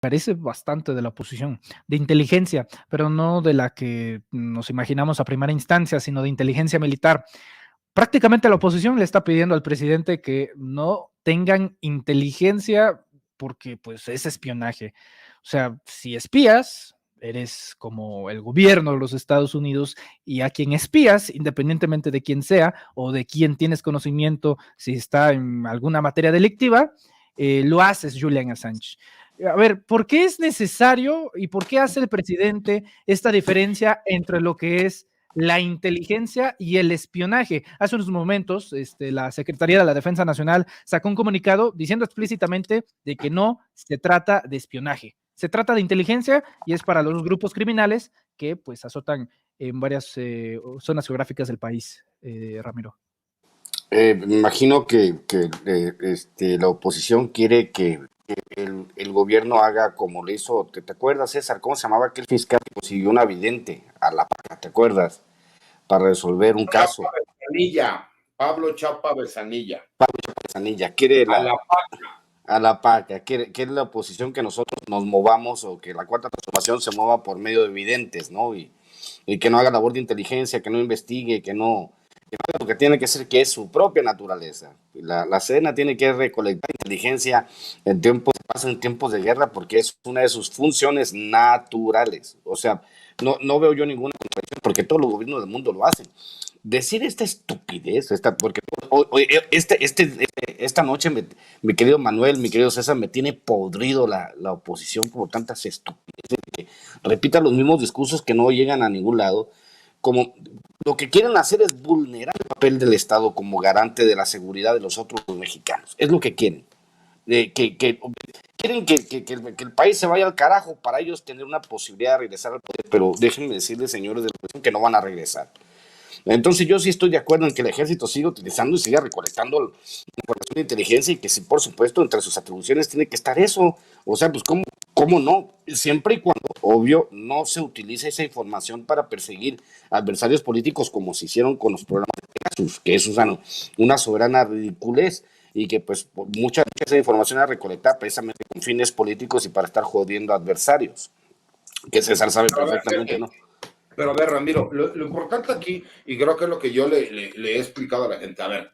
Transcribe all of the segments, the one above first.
Parece bastante de la oposición, de inteligencia, pero no de la que nos imaginamos a primera instancia, sino de inteligencia militar. Prácticamente la oposición le está pidiendo al presidente que no tengan inteligencia porque pues es espionaje. O sea, si espías, eres como el gobierno de los Estados Unidos y a quien espías, independientemente de quién sea o de quién tienes conocimiento, si está en alguna materia delictiva, lo haces, Julian Assange. A ver, ¿por qué es necesario y por qué hace el presidente esta diferencia entre lo que es la inteligencia y el espionaje? Hace unos momentos, la Secretaría de la Defensa Nacional sacó un comunicado diciendo explícitamente de que no se trata de espionaje, se trata de inteligencia y es para los grupos criminales que pues azotan en varias zonas geográficas del país, Ramiro. Me imagino que la oposición quiere que el gobierno haga como le hizo, ¿te acuerdas, César? ¿Cómo se llamaba aquel fiscal que consiguió una vidente a la paca, te acuerdas? Para resolver un caso. Chapa Besanilla, Pablo Chapa Besanilla. Besanilla quiere A la paca. a la paca, quiere la oposición que nosotros nos movamos o que la cuarta transformación se mueva por medio de videntes, ¿no? Y que no haga labor de inteligencia, que no investigue, que no haga lo que tiene que ser, que es su propia naturaleza. La Sedena tiene que recolectar inteligencia en tiempos, pasa en tiempos de guerra porque es una de sus funciones naturales. O sea, no veo yo ninguna contradicción porque todos los gobiernos del mundo lo hacen. Decir esta estupidez, porque esta noche, mi querido Manuel, mi querido César, me tiene podrido la oposición como tantas estupideces, que repita los mismos discursos que no llegan a ningún lado, como lo que quieren hacer es vulnerar el papel del Estado como garante de la seguridad de los otros mexicanos, es lo que quieren. Quieren que el país se vaya al carajo para ellos tener una posibilidad de regresar al poder, pero déjenme decirles, señores de la oposición, que no van a regresar. Entonces yo sí estoy de acuerdo en que el ejército siga utilizando y siga recolectando información de inteligencia y que sí, por supuesto, entre sus atribuciones tiene que estar eso. O sea, pues ¿cómo no? Siempre y cuando, obvio, no se utilice esa información para perseguir adversarios políticos como se hicieron con los programas de Pegasus, que es una soberana ridiculez y que pues mucha de esa información era recolectada precisamente con fines políticos y para estar jodiendo adversarios, que César sabe perfectamente, ¿no? Pero a ver, Ramiro, lo importante aquí, y creo que es lo que yo le he explicado a la gente, a ver,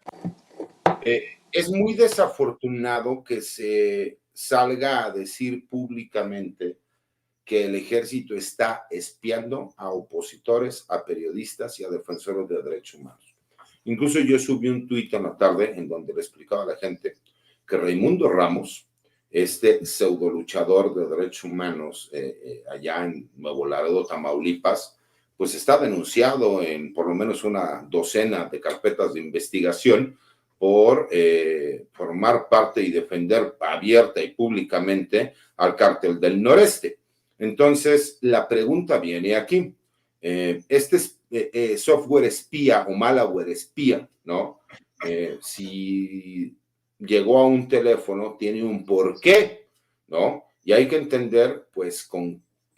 es muy desafortunado que se salga a decir públicamente que el ejército está espiando a opositores, a periodistas y a defensores de derechos humanos. Incluso yo subí un tuit en la tarde en donde le explicaba a la gente que Raimundo Ramos, este pseudo luchador de derechos humanos allá en Nuevo Laredo, Tamaulipas, pues está denunciado en por lo menos una docena de carpetas de investigación por formar parte y defender abierta y públicamente al cártel del Noreste. Entonces, la pregunta viene aquí. Este software espía o malware espía, ¿no? Si llegó a un teléfono, tiene un porqué, ¿no? Y hay que entender, pues,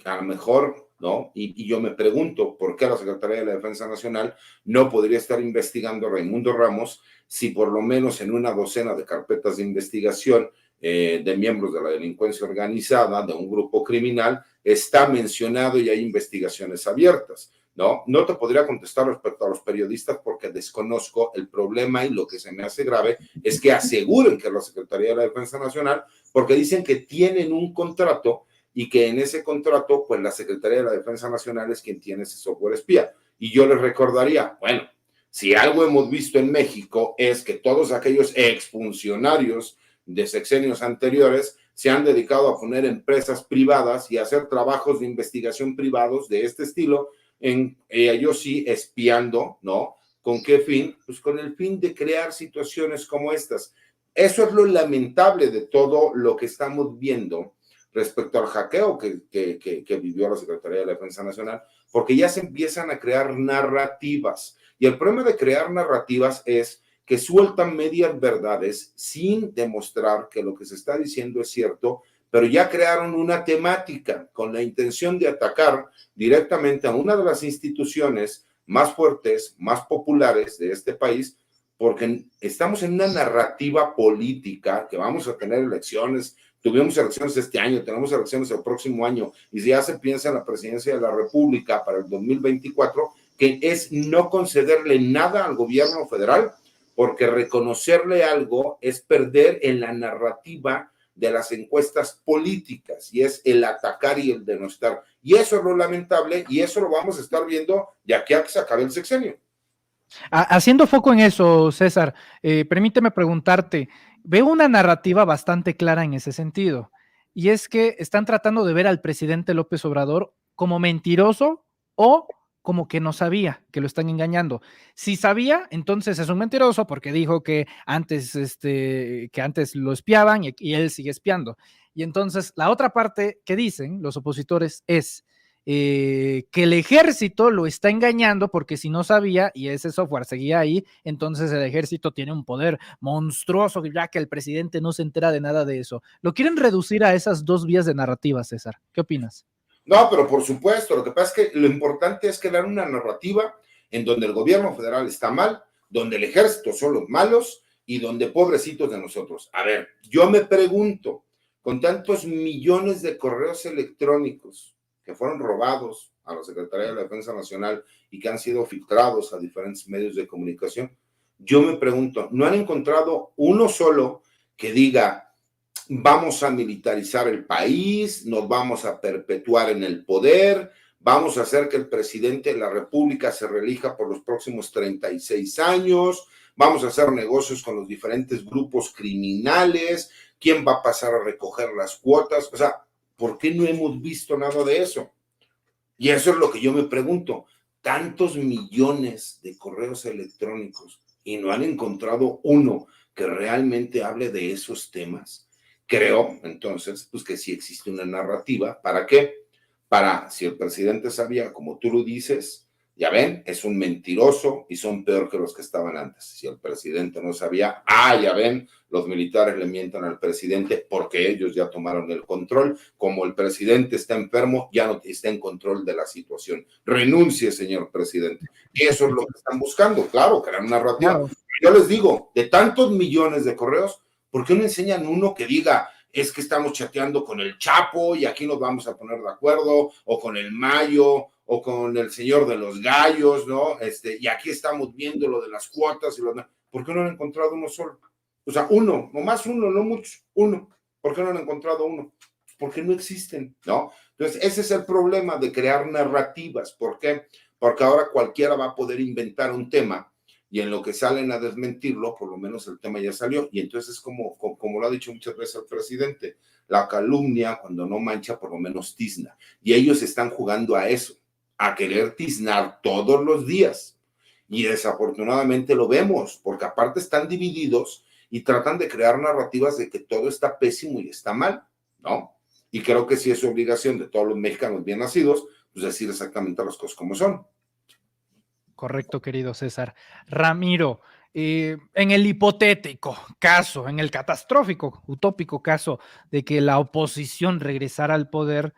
a lo mejor, ¿no? Y yo me pregunto, ¿por qué la Secretaría de la Defensa Nacional no podría estar investigando a Raimundo Ramos si por lo menos en una docena de carpetas de investigación de miembros de la delincuencia organizada, de un grupo criminal, está mencionado y hay investigaciones abiertas? No te podría contestar respecto a los periodistas porque desconozco el problema y lo que se me hace grave es que aseguren que es la Secretaría de la Defensa Nacional porque dicen que tienen un contrato y que en ese contrato, pues la Secretaría de la Defensa Nacional es quien tiene ese software espía. Y yo les recordaría, bueno, si algo hemos visto en México es que todos aquellos exfuncionarios de sexenios anteriores se han dedicado a poner empresas privadas y a hacer trabajos de investigación privados de este estilo, ellos sí espiando, ¿no? ¿Con qué fin? Pues con el fin de crear situaciones como estas. Eso es lo lamentable de todo lo que estamos viendo respecto al hackeo que vivió la Secretaría de la Defensa Nacional, porque ya se empiezan a crear narrativas. Y el problema de crear narrativas es que sueltan medias verdades sin demostrar que lo que se está diciendo es cierto, pero ya crearon una temática con la intención de atacar directamente a una de las instituciones más fuertes, más populares de este país, porque estamos en una narrativa política, que vamos a tener elecciones, Tuvimos elecciones este año, tenemos elecciones el próximo año, y si ya se piensa en la presidencia de la República para el 2024, que es no concederle nada al gobierno federal, porque reconocerle algo es perder en la narrativa de las encuestas políticas, y es el atacar y el denostar. Y eso es lo lamentable, y eso lo vamos a estar viendo ya que se acabe el sexenio. Haciendo foco en eso, César, permíteme preguntarte, veo una narrativa bastante clara en ese sentido, y es que están tratando de ver al presidente López Obrador como mentiroso o como que no sabía, que lo están engañando. Si sabía, entonces es un mentiroso porque dijo que antes, que antes lo espiaban y él sigue espiando. Y entonces la otra parte que dicen los opositores es que el ejército lo está engañando porque si no sabía y ese software seguía ahí, entonces el ejército tiene un poder monstruoso ya que el presidente no se entera de nada de eso. Lo quieren reducir a esas dos vías de narrativa, César. ¿Qué opinas? No, pero por supuesto, lo que pasa es que lo importante es crear una narrativa en donde el gobierno federal está mal, donde el ejército son los malos y donde pobrecitos de nosotros. A ver, yo me pregunto, con tantos millones de correos electrónicos que fueron robados a la Secretaría de la Defensa Nacional y que han sido filtrados a diferentes medios de comunicación, yo me pregunto, ¿no han encontrado uno solo que diga vamos a militarizar el país, nos vamos a perpetuar en el poder, vamos a hacer que el presidente de la República se reelija por los próximos 36 años, vamos a hacer negocios con los diferentes grupos criminales, quién va a pasar a recoger las cuotas? O sea, ¿por qué no hemos visto nada de eso? Y eso es lo que yo me pregunto, tantos millones de correos electrónicos y no han encontrado uno que realmente hable de esos temas. Creo, entonces, pues que sí existe una narrativa. ¿Para qué? Para, si el presidente sabía, como tú lo dices, ya ven, es un mentiroso y son peor que los que estaban antes. Si el presidente no sabía, ya ven, los militares le mienten al presidente porque ellos ya tomaron el control. Como el presidente está enfermo, ya no está en control de la situación. Renuncie, señor presidente. Eso es lo que están buscando, claro, crear una narrativa. Claro. Yo les digo, de tantos millones de correos, ¿por qué no enseñan uno que diga, es que estamos chateando con el Chapo y aquí nos vamos a poner de acuerdo, o con el Mayo, o con el señor de los gallos, ¿no? Y aquí estamos viendo lo de las cuotas y lo demás. ¿Por qué no han encontrado uno solo? O sea, uno, nomás uno, no muchos, uno. ¿Por qué no han encontrado uno? Porque no existen, ¿no? Entonces, ese es el problema de crear narrativas. ¿Por qué? Porque ahora cualquiera va a poder inventar un tema y en lo que salen a desmentirlo, por lo menos el tema ya salió. Y entonces, como lo ha dicho muchas veces el presidente, la calumnia, cuando no mancha, por lo menos tizna. Y ellos están jugando a eso, a querer tiznar todos los días. Y desafortunadamente lo vemos, porque aparte están divididos y tratan de crear narrativas de que todo está pésimo y está mal, ¿no? Y creo que sí es obligación de todos los mexicanos bien nacidos, pues decir exactamente las cosas como son. Correcto, querido César. Ramiro, en el hipotético caso, en el catastrófico, utópico caso de que la oposición regresara al poder,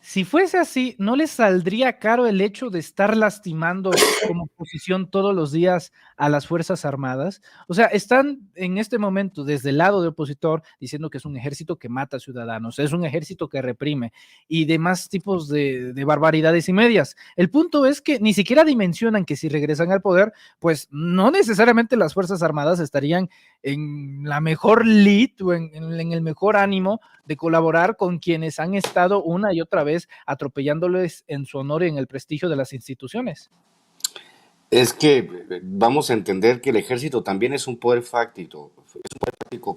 si fuese así, ¿no les saldría caro el hecho de estar lastimando como oposición todos los días a las Fuerzas Armadas? O sea, están en este momento desde el lado de opositor diciendo que es un ejército que mata ciudadanos, es un ejército que reprime y demás tipos de barbaridades y medias. El punto es que ni siquiera dimensionan que si regresan al poder, pues no necesariamente las Fuerzas Armadas estarían en la mejor lead o en el mejor ánimo de colaborar con quienes han estado una y otra vez atropellándoles en su honor y en el prestigio de las instituciones. Es que vamos a entender que el ejército también es un poder fáctico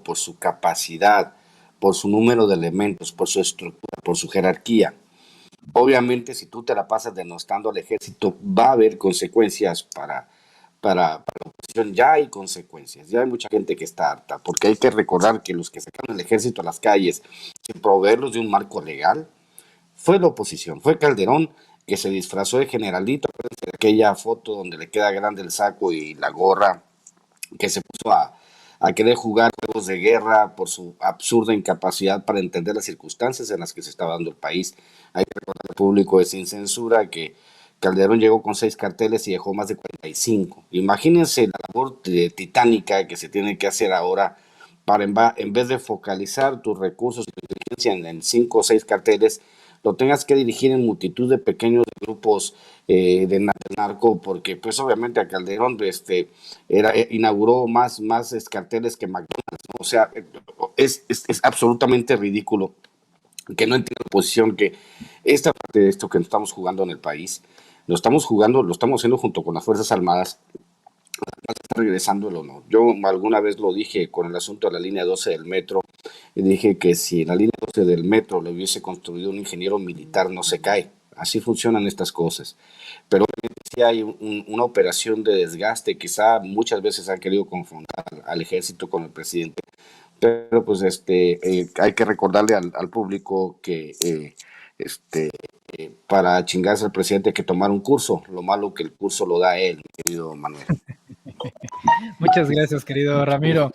por su capacidad, por su número de elementos, por su estructura, por su jerarquía. Obviamente, si tú te la pasas denostando al ejército, va a haber consecuencias para la oposición. Ya hay consecuencias, ya hay mucha gente que está harta, porque hay que recordar que los que sacaron el ejército a las calles sin proveerlos de un marco legal fue la oposición, fue Calderón, que se disfrazó de generalito, aquella foto donde le queda grande el saco y la gorra, que se puso a querer jugar juegos de guerra por su absurda incapacidad para entender las circunstancias en las que se estaba dando el país. Hay que recordar al público de Sin Censura que Calderón llegó con 6 carteles y dejó más de 45. Imagínense la labor titánica que se tiene que hacer ahora para en vez de focalizar tus recursos y tu inteligencia en 5 o 6 carteles, lo tengas que dirigir en multitud de pequeños grupos de narco, porque pues obviamente a Calderón inauguró más carteles que McDonald's, ¿no? O sea, es absolutamente ridículo que no entiende la oposición que esta parte de esto que estamos jugando en el país, lo estamos jugando, lo estamos haciendo junto con las Fuerzas Armadas, está regresando el honor. Yo alguna vez lo dije con el asunto de la línea 12 del metro, y dije que si en la línea 12 del metro lo hubiese construido un ingeniero militar, no se cae. Así funcionan estas cosas. Pero obviamente sí hay una operación de desgaste, quizá muchas veces han querido confrontar al ejército con el presidente, pero pues hay que recordarle al público que este, para chingarse al presidente hay que tomar un curso, lo malo que el curso lo da él, mi querido Manuel. Muchas gracias, querido Ramiro.